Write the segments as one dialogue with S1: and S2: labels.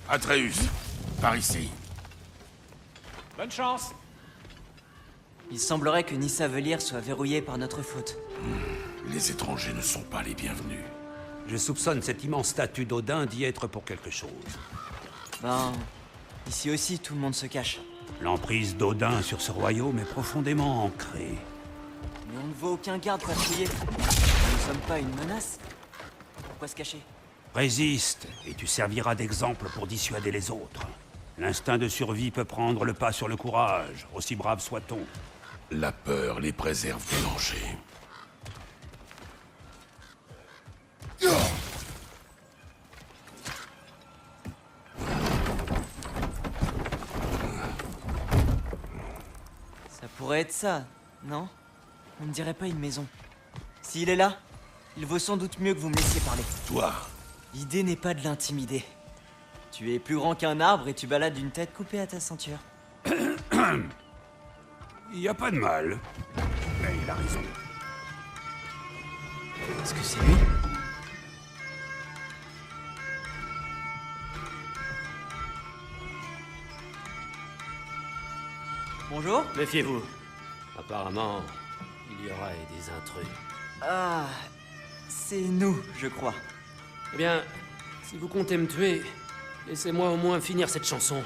S1: Atreus, par ici.
S2: Bonne chance.
S3: Il semblerait que Nyssa-Vellir soit verrouillée par notre faute.
S1: Les étrangers ne sont pas les bienvenus.
S4: Je soupçonne cette immense statue d'Odin d'y être pour quelque chose.
S3: Ben... Ici aussi, tout le monde se cache.
S4: L'emprise d'Odin sur ce royaume est profondément ancrée.
S3: Mais on ne voit aucun garde patrouiller. Nous ne sommes pas une menace. Pourquoi se cacher?
S4: Résiste, et tu serviras d'exemple pour dissuader les autres. L'instinct de survie peut prendre le pas sur le courage, aussi brave soit-on.
S1: La peur les préserve du danger.
S3: Ça pourrait être ça, non? On ne dirait pas une maison. S'il est là, il vaut sans doute mieux que vous me laissiez parler.
S1: Toi,
S3: L'idée n'est pas de l'intimider. Tu es plus grand qu'un arbre et tu balades une tête coupée à ta ceinture.
S4: Il n'y a pas de mal. Mais il a raison.
S3: Est-ce que c'est lui? Bonjour?
S5: Méfiez-vous. Apparemment, il y aura des intrus.
S3: Ah... C'est nous, je crois.
S5: Eh bien, si vous comptez me tuer, laissez-moi au moins finir cette chanson.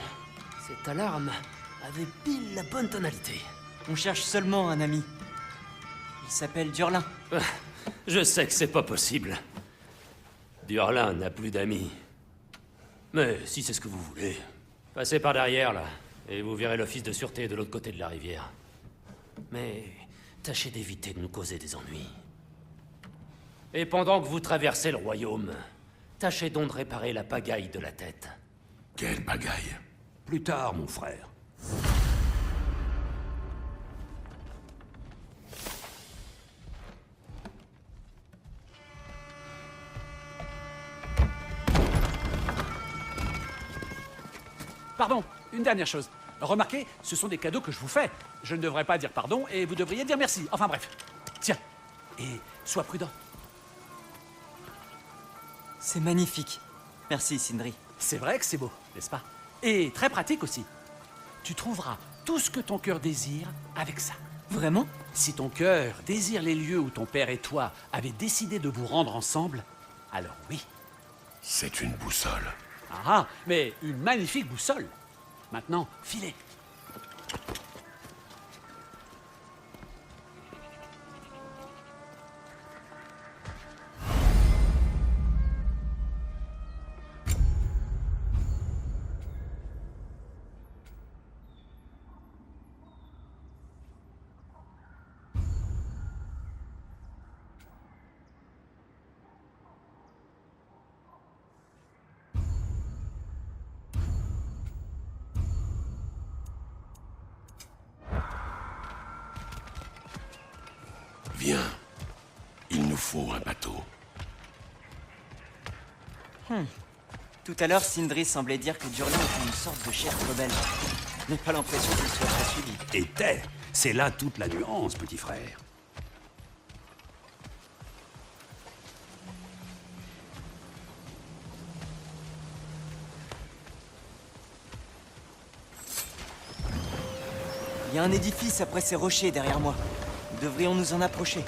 S5: Cette alarme avait pile la bonne tonalité.
S3: On cherche seulement un ami. Il s'appelle Durlin.
S5: Je sais que c'est pas possible. Durlin n'a plus d'amis. Mais si c'est ce que vous voulez, passez par derrière, là, et vous verrez l'office de sûreté de l'autre côté de la rivière. Mais tâchez d'éviter de nous causer des ennuis. Et pendant que vous traversez le royaume, tâchez donc de réparer la pagaille de la tête.
S1: quelle pagaille.
S4: Plus tard, mon frère.
S2: Pardon, une dernière chose. Remarquez, ce sont des cadeaux que je vous fais. Je ne devrais pas dire pardon et vous devriez dire merci. Enfin bref. Tiens, et sois prudent.
S3: C'est magnifique. Merci, Sindri.
S2: C'est vrai que c'est beau, n'est-ce pas? Et très pratique aussi. Tu trouveras tout ce que ton cœur désire avec ça.
S3: Vraiment?
S2: Si ton cœur désire les lieux où ton père et toi avez décidé de vous rendre ensemble, alors oui.
S1: C'est une boussole.
S2: Ah, mais une magnifique boussole. Maintenant, filez.
S1: Viens. Il nous faut un bateau.
S3: Tout à l'heure, Sindri semblait dire que Durlin était une sorte de chef rebelle. Je n'ai pas l'impression qu'il soit très suivi.
S4: Était. C'est là toute la nuance, petit frère.
S3: Il y a un édifice après ces rochers derrière moi. Nous devrions nous en approcher.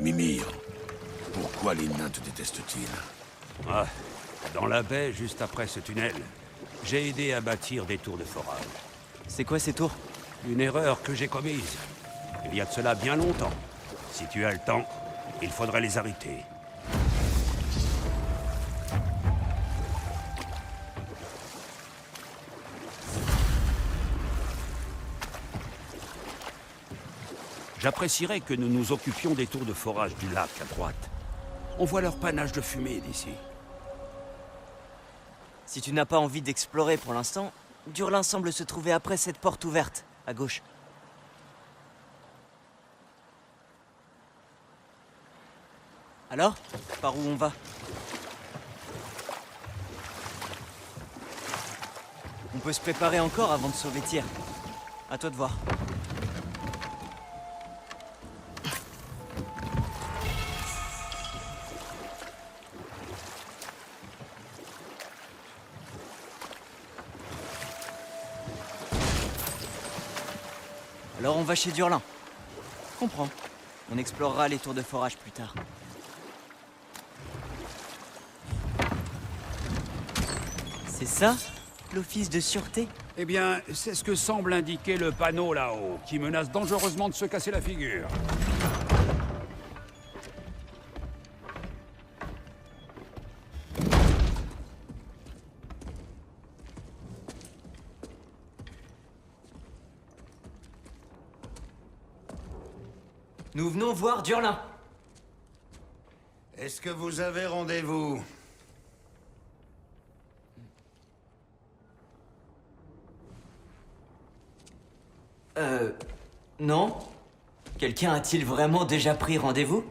S1: Mimir, pourquoi les nains te détestent-ils?
S4: Ah, dans la baie, juste après ce tunnel, j'ai aidé à bâtir des tours de forage.
S3: C'est quoi ces tours?
S4: Une erreur que j'ai commise. Il y a de cela bien longtemps. Si tu as le temps, il faudrait les arrêter. J'apprécierais que nous nous occupions des tours de forage du lac à droite. On voit leur panache de fumée d'ici.
S3: Si tu n'as pas envie d'explorer pour l'instant, Durlin semble se trouver après cette porte ouverte, à gauche. Alors, par où on va? On peut se préparer encore avant de sauver Tyr. À toi de voir. Alors on va chez Durlin. Je comprends. On explorera les tours de forage plus tard. C'est ça, l'office de sûreté?
S4: Eh bien, c'est ce que semble indiquer le panneau là-haut, qui menace dangereusement de se casser la figure.
S3: Nous venons voir Durlin.
S6: Est-ce que vous avez rendez-vous?
S3: Non? Quelqu'un a-t-il vraiment déjà pris rendez-vous?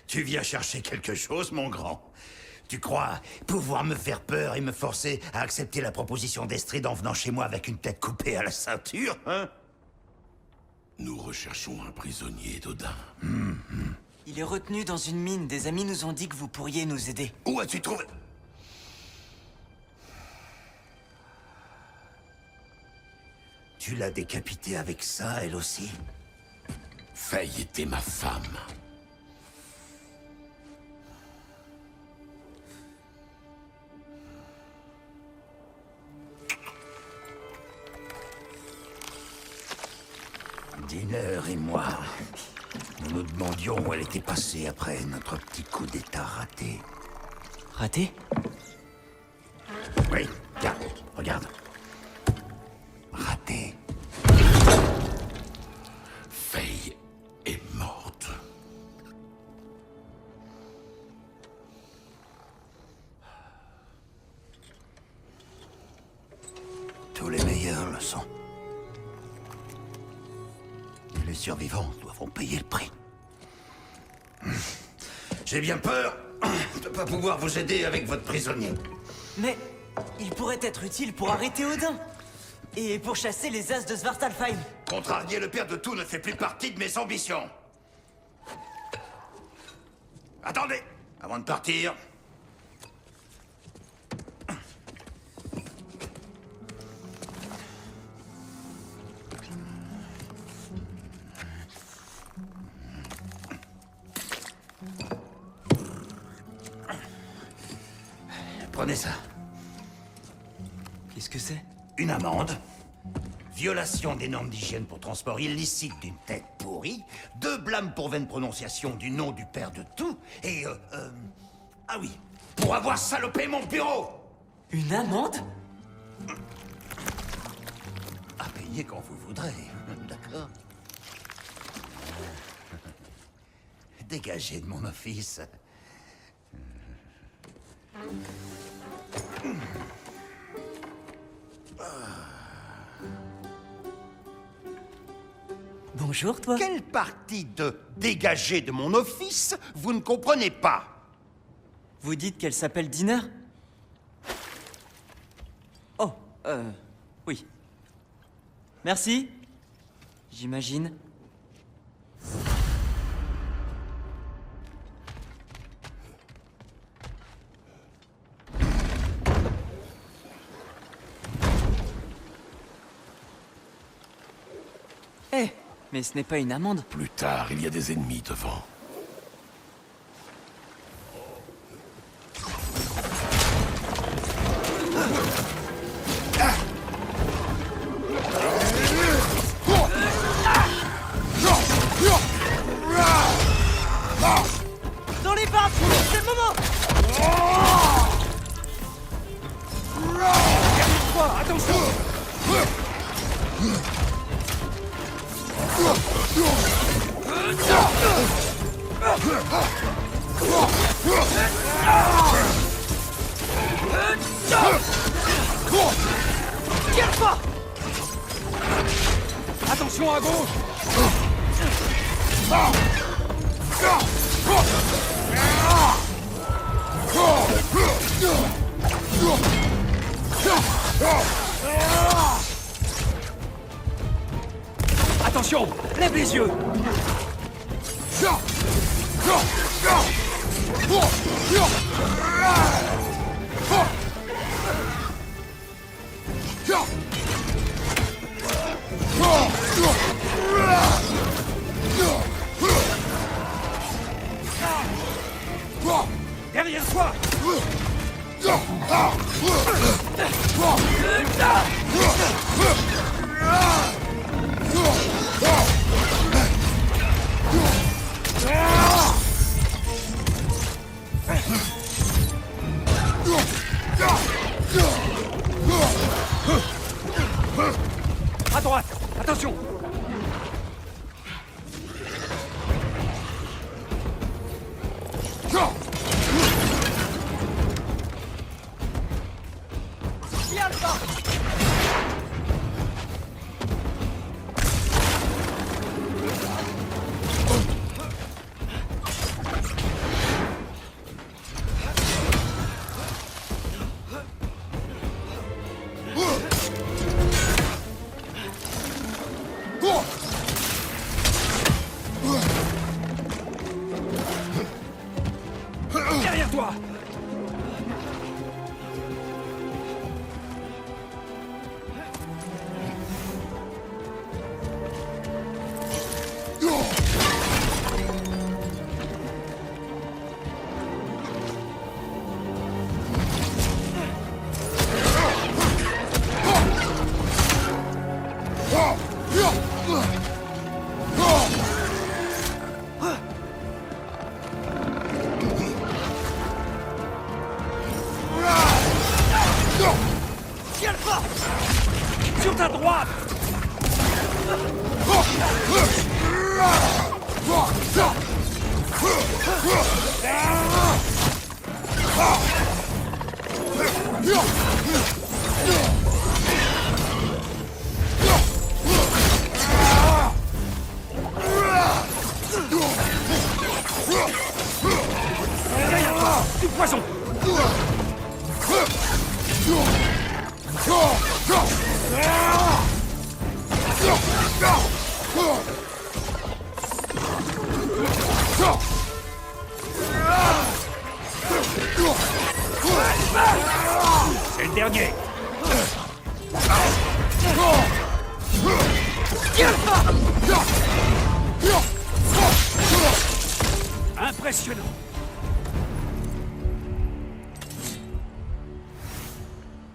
S6: Tu viens chercher quelque chose, mon grand? Tu crois pouvoir me faire peur et me forcer à accepter la proposition d'Estrid en venant chez moi avec une tête coupée à la ceinture, hein?
S1: Nous recherchons un prisonnier d'Odin.
S3: Il est retenu dans une mine. Des amis nous ont dit que vous pourriez nous aider.
S6: Où as-tu trouvé? Tu l'as décapité avec ça, elle aussi?
S1: Faye était ma femme.
S6: Dinner et moi, nous nous demandions où elle était passée après notre petit coup d'état raté.
S3: Raté?
S6: Oui, regarde, regarde. Raté.
S1: Faye est morte.
S6: Tous les meilleurs le sont. Et les survivants doivent en payer le prix. J'ai bien peur de ne pas pouvoir vous aider avec votre prisonnier.
S3: Mais il pourrait être utile pour arrêter Odin. Et pour chasser les as de Svartalfheim.
S6: Contrarier le père de tout ne fait plus partie de mes ambitions. Attendez, avant de partir. Prenez ça.
S3: Qu'est-ce que c'est?
S6: Une amende, violation des normes d'hygiène pour transport illicite d'une tête pourrie, 2 blâmes pour vaine prononciation du nom du père de tout, et ah oui, pour avoir salopé mon bureau.
S3: Une amende?
S6: À payer quand vous voudrez, d'accord? Dégagez de mon office.
S3: Bonjour, toi.
S6: Quelle partie de dégager de mon office vous ne comprenez pas?
S3: Vous dites qu'elle s'appelle Dinner? Oh, oui. Merci. J'imagine. Eh, mais ce n'est pas une amende.
S1: Plus tard, il y a des ennemis devant.
S3: Dans les bains, c'est le moment.
S4: Attention!
S3: Tire pas.
S4: Attention à gauche! Attention! Lève les yeux!
S7: Yeah!
S2: Derrière toi! À droite! Attention! Derrière toi! Sur ta droite! Derrière toi! Du poison! C'est le dernier! Impressionnant!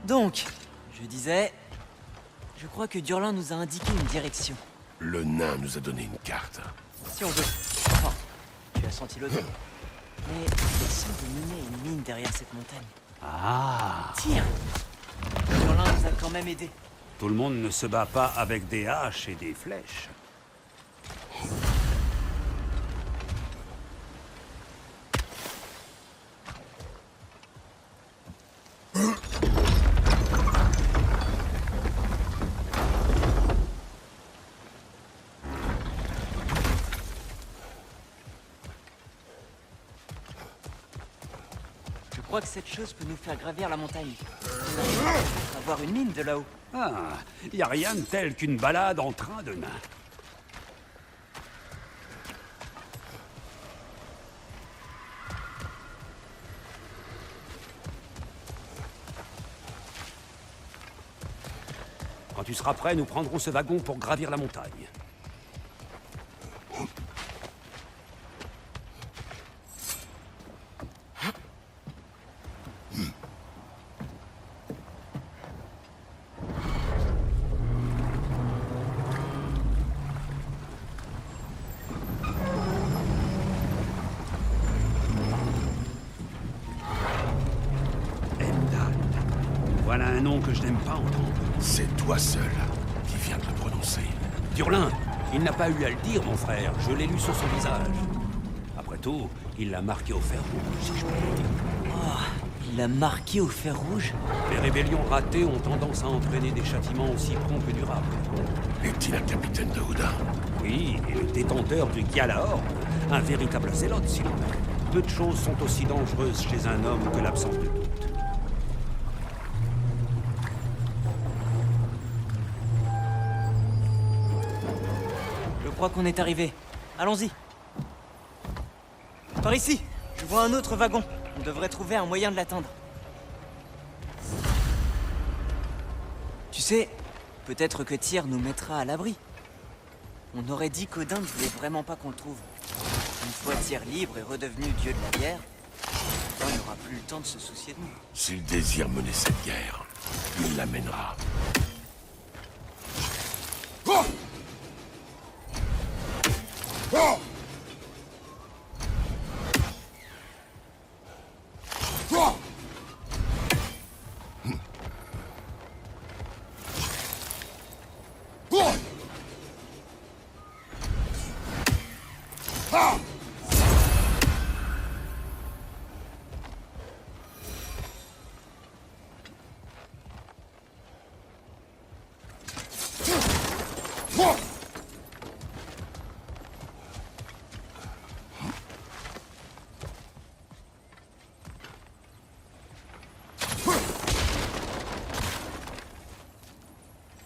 S3: Donc, je disais... Je crois que Durlin nous a indiqué une direction.
S1: Le nain nous a donné une carte.
S3: Si on veut. Enfin, tu as senti l'odeur. Mais il semble mener une mine derrière cette montagne.
S4: Ah!
S3: Tiens! Durlin nous a quand même aidés.
S4: Tout le monde ne se bat pas avec des haches et des flèches.
S3: Je crois que cette chose peut nous faire gravir la montagne. On va avoir une mine de là-haut.
S4: Ah, y a rien de tel qu'une balade en train de nain. Quand tu seras prêt, nous prendrons ce wagon pour gravir la montagne. Voilà un nom que je n'aime pas entendre.
S1: C'est toi seul qui viens de le prononcer.
S4: Durlin, il n'a pas eu à le dire, mon frère. Je l'ai lu sur son visage. Après tout, il l'a marqué au fer rouge, si je peux le dire.
S3: Oh, il l'a marqué au fer rouge.
S4: Les rébellions ratées ont tendance à entraîner des châtiments aussi prompts que durables.
S1: Est-il un capitaine de Houdin?
S4: Oui, et le détenteur du Gyalahorn, un véritable zélote, s'il en est. Peu de choses sont aussi dangereuses chez un homme que l'absence de doute.
S3: Je crois qu'on est arrivé. Allons-y. Par ici, je vois un autre wagon. On devrait trouver un moyen de l'atteindre. Tu sais, peut-être que Tyr nous mettra à l'abri. On aurait dit qu'Odin ne voulait vraiment pas qu'on le trouve. Une fois Tyr libre et redevenu dieu de la guerre, dans plus le temps de se soucier de nous.
S1: S'il désire mener cette guerre, il la mènera.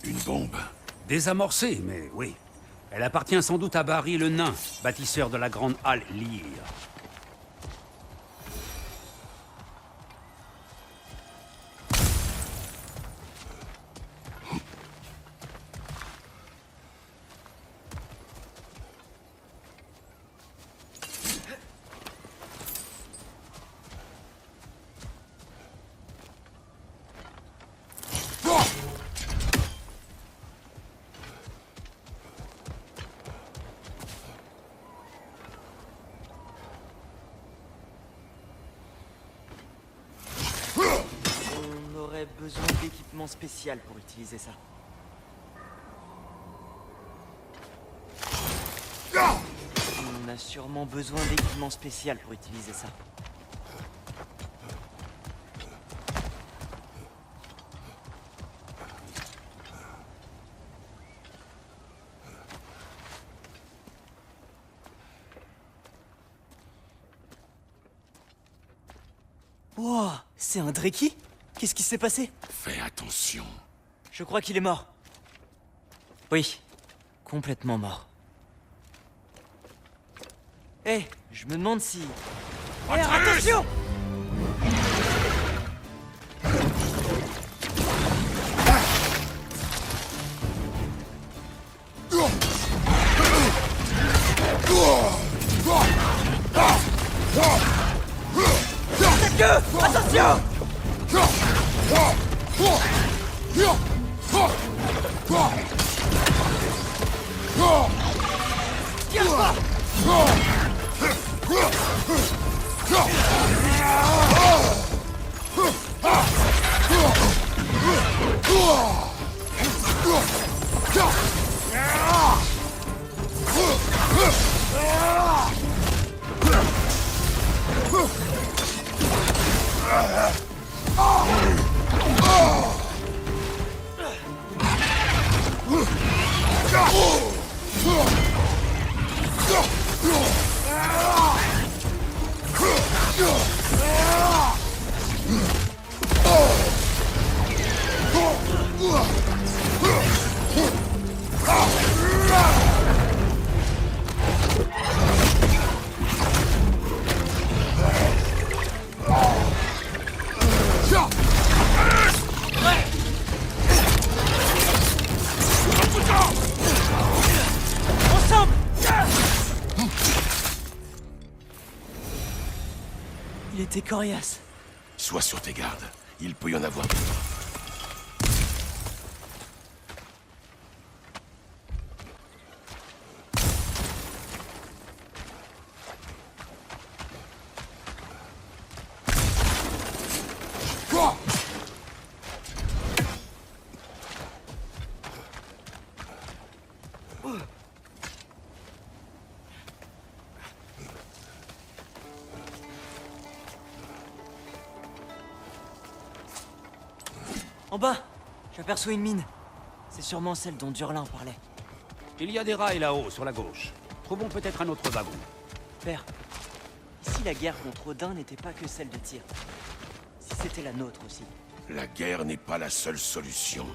S1: Une bombe.
S4: Désamorcée, mais oui. Elle appartient sans doute à Barry le Nain, bâtisseur de la grande halle Lyre.
S3: On aurait besoin d'équipement spécial pour utiliser ça. On a sûrement besoin d'équipement spécial pour utiliser ça. Wow, c'est un Dreki? Qu'est-ce qui s'est passé?
S1: Fais attention.
S3: Je crois qu'il est mort. Oui, complètement mort. Eh, je me demande si... Eh, attention! Attention! Il était coriace.
S1: Sois sur tes gardes. Il peut y en avoir d'autres.
S3: En bas, j'aperçois une mine. C'est sûrement celle dont Durlin parlait.
S4: Il y a des rails là-haut, sur la gauche. Trouvons peut-être un autre wagon.
S3: Père, et si la guerre contre Odin n'était pas que celle de Tyr? Si c'était la nôtre aussi?
S1: La guerre n'est pas la seule solution.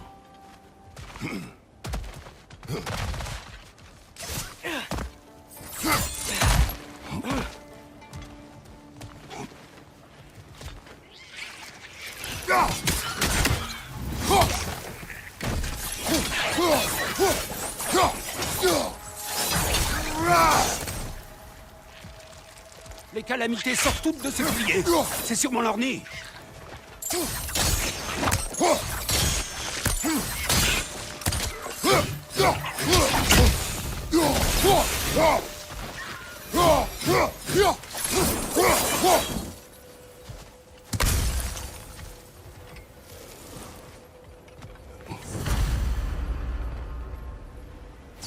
S4: Les Les calamités sortent toutes de ce boulier. C'est sûrement leur nid.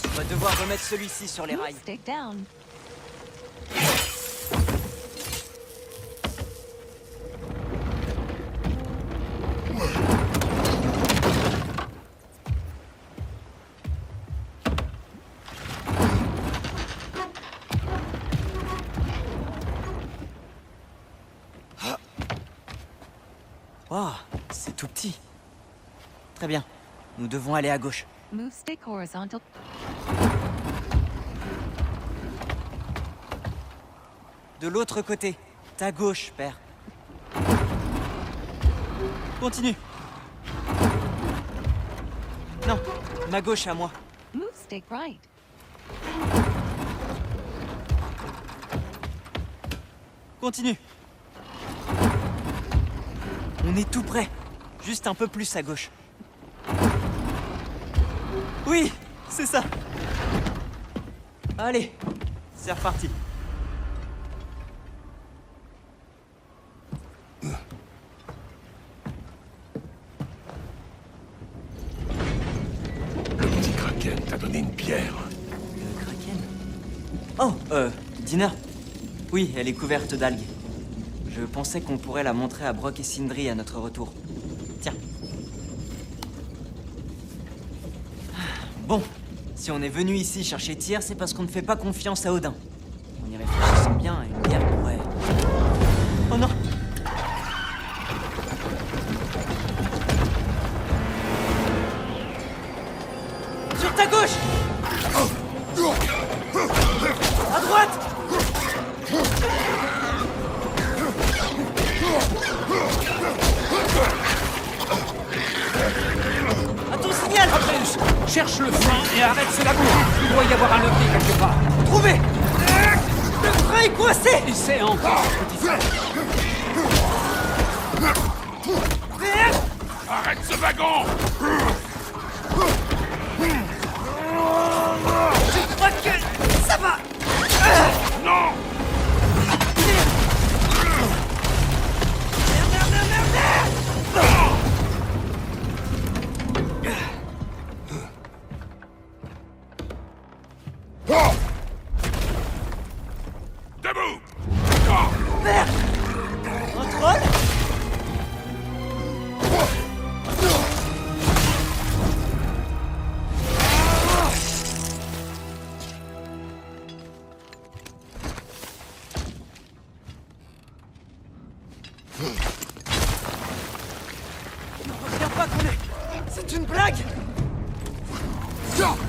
S3: On va devoir remettre celui-ci sur les rails.
S7: Stick down.
S3: Oh, c'est tout petit. Très bien. Nous devons aller à gauche.
S7: Move stick horizontal.
S3: De l'autre côté. Ta gauche, père. Continue. Non, ma gauche à moi.
S7: Move stick right.
S3: Continue. On est tout près. Juste un peu plus à gauche. Oui, c'est ça. Allez, c'est reparti.
S1: Le petit Kraken t'a donné une pierre.
S3: Le Kraken. Oh, Dinner. Oui, elle est couverte d'algues. Je pensais qu'on pourrait la montrer à Brock et Sindri à notre retour. Tiens. Bon, si on est venu ici chercher Tyr, c'est parce qu'on ne fait pas confiance à Odin. En y réfléchissant bien, une bière pourrait... Oh non! Sur ta gauche! À droite! À ton signal!
S2: Atreus, cherche le frein et arrête ce labour. Il doit y avoir un levier quelque part.
S3: Trouvé! Le frein est coincé!
S2: Et c'est encore petit frère.
S1: Arrête ce wagon!
S3: Je crois que ça va!
S1: Non! Debout!
S3: Merde! Un troll? Ne reviens pas, Conet! C'est une blague! Tiens-toi!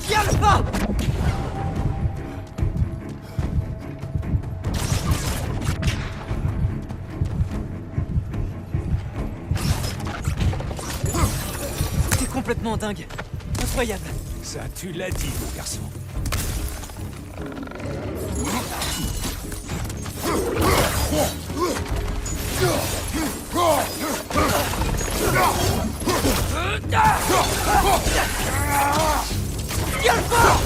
S3: Tiens le pas! T'es complètement dingue. Incroyable.
S2: Ça, tu l'as dit, mon garçon.
S3: Tiens le pas!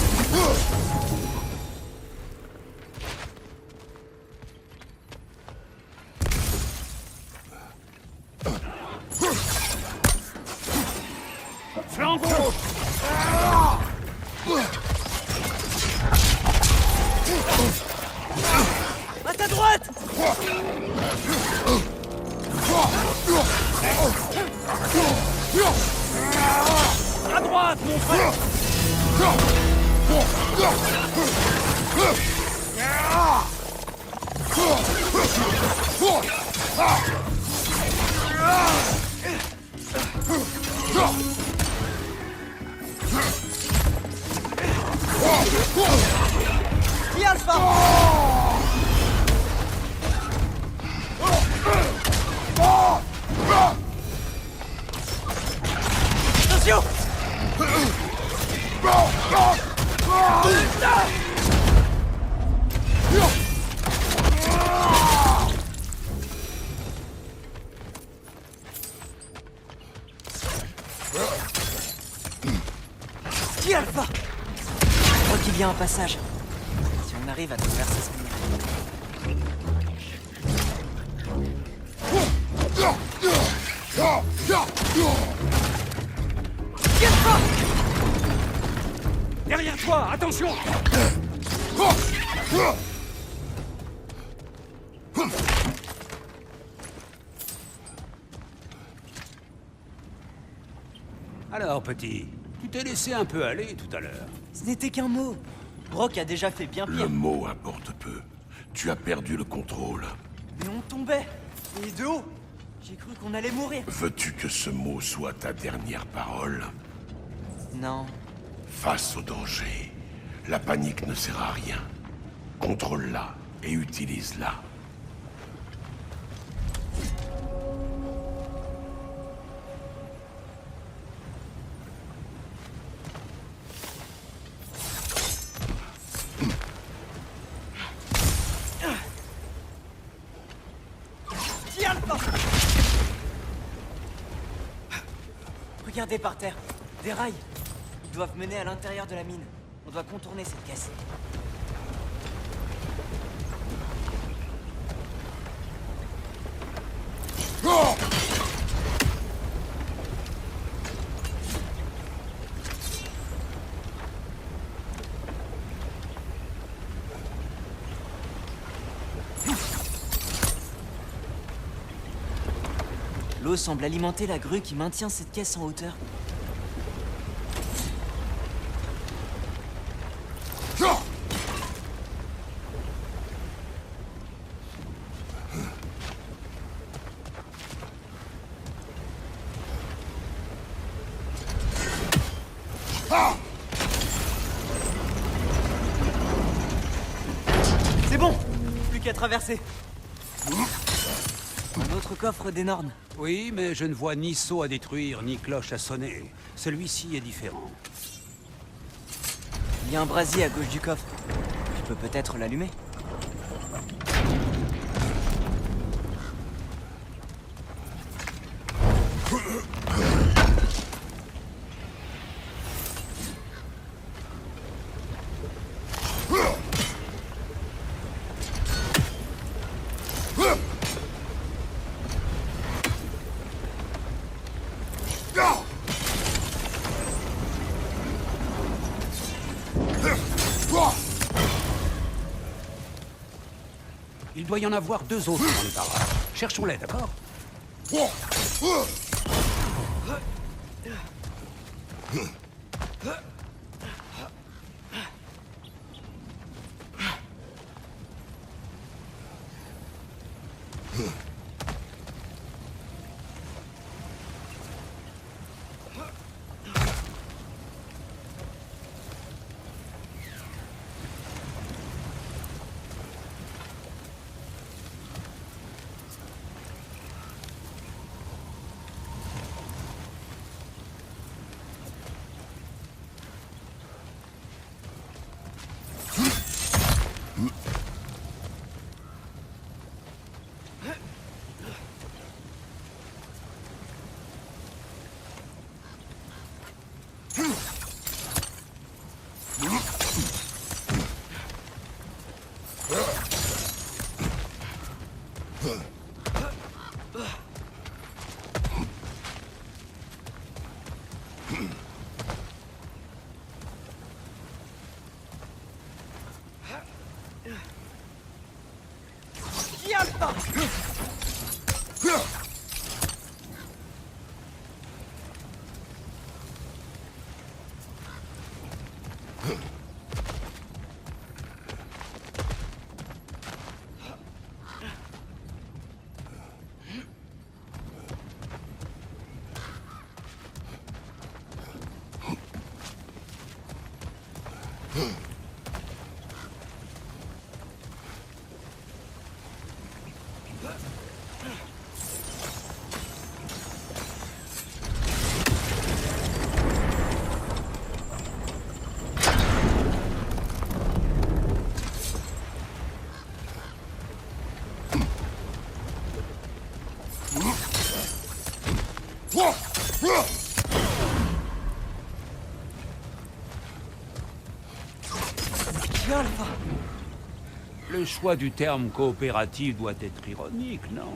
S2: Flanco!
S3: À ta droite!
S2: À droite! droite, mon frère!
S3: Qui Alpha? Attention! Qui Alpha? Je crois qu'il y a un passage. Si on arrive à traverser ce mur. Qui Alpha?
S2: Derrière toi, attention!
S4: Alors, petit, tu t'es laissé un peu aller tout à l'heure.
S3: Ce n'était qu'un mot. Brock a déjà fait bien
S1: Le
S3: pire.
S1: mot importe peu. Tu as perdu le contrôle.
S3: Mais on tombait. Et de haut. J'ai cru qu'on allait mourir.
S1: Veux-tu que ce mot soit ta dernière parole?
S3: Non.
S1: Face au danger, la panique ne sert à rien. Contrôle-la et utilise-la.
S3: Qui Alpha? Regardez par terre. Des rails. Ils doivent mener à l'intérieur de la mine. On doit contourner cette caisse. L'eau semble alimenter la grue qui maintient cette caisse en hauteur. C'est bon! Plus qu'à traverser. Un autre coffre d'énormes.
S4: Oui, mais je ne vois ni seau à détruire, ni cloche à sonner. Celui-ci est différent.
S3: Il y a un brasier à gauche du coffre. Je peux peut-être l'allumer.
S4: Il doit y en avoir 2 autres dans le barrage. Cherchons-les, d'accord?
S3: Monsieur Alpha.
S4: Le choix du terme coopératif doit être ironique, non?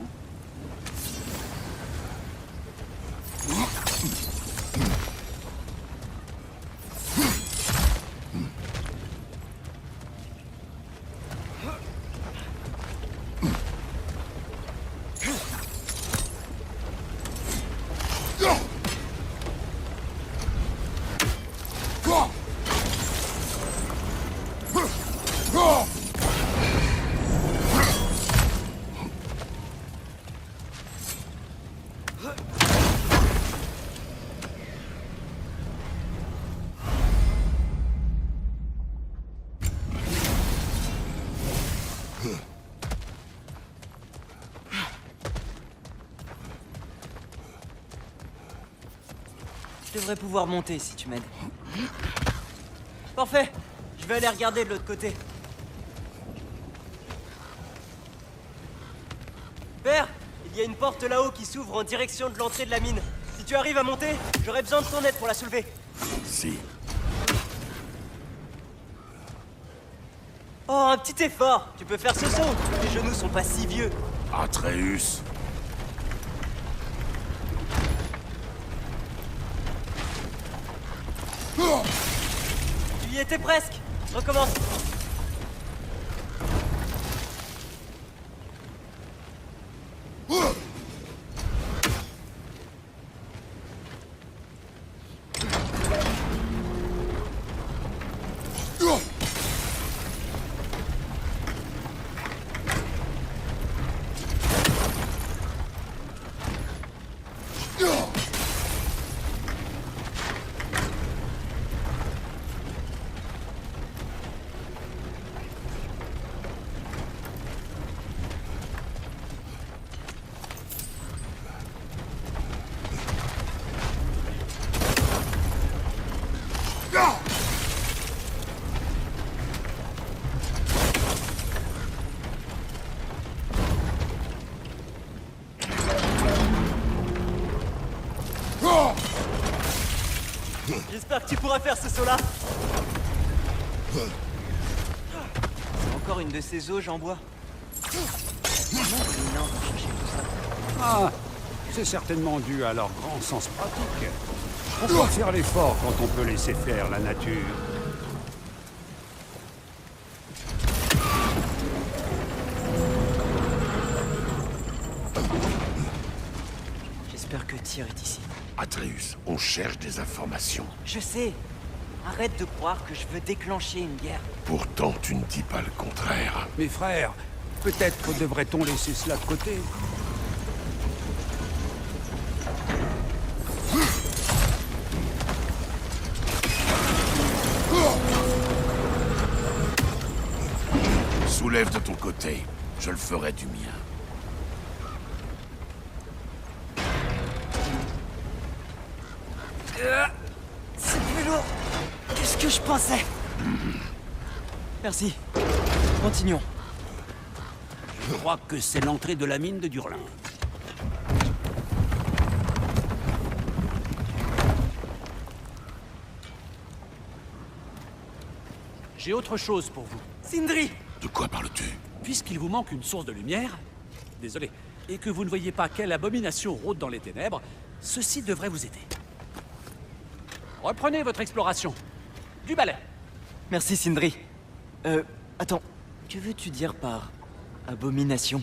S3: Je devrais pouvoir monter si tu m'aides. Parfait. Je vais aller regarder de l'autre côté. Père, il y a une porte là-haut qui s'ouvre en direction de l'entrée de la mine. Si tu arrives à monter, j'aurai besoin de ton aide pour la soulever.
S1: Si.
S3: Oh, un petit effort. Tu peux faire ce saut. Tes genoux sont pas si vieux.
S1: Atreus.
S3: Tu y étais presque. Recommence. J'espère que tu pourras faire ce saut-là. C'est encore une de ces auges en bois. Comment les nains vont chercher tout ça?
S4: Ah, c'est certainement dû à leur grand sens pratique. On peut faire l'effort quand on peut laisser faire la nature.
S3: J'espère que Tyr est ici.
S1: Atreus, on cherche des informations.
S3: Je sais. Arrête de croire que je veux déclencher une guerre.
S1: Pourtant, tu ne dis pas le contraire.
S4: Mes frères, peut-être devrait-on laisser cela de côté?
S1: Soulève de ton côté. Je le ferai du mien.
S3: C'est plus lourd que ce que je pensais. Merci. Continuons.
S4: Je crois que c'est l'entrée de la mine de Durlin.
S2: J'ai autre chose pour vous.
S3: Sindri!
S1: De quoi parles-tu?
S2: Puisqu'il vous manque une source de lumière, désolé, et que vous ne voyez pas quelle abomination rôde dans les ténèbres, ceci devrait vous aider. Reprenez votre exploration. Du balai.
S3: Merci, Sindri. Attends. Que veux-tu dire par abomination?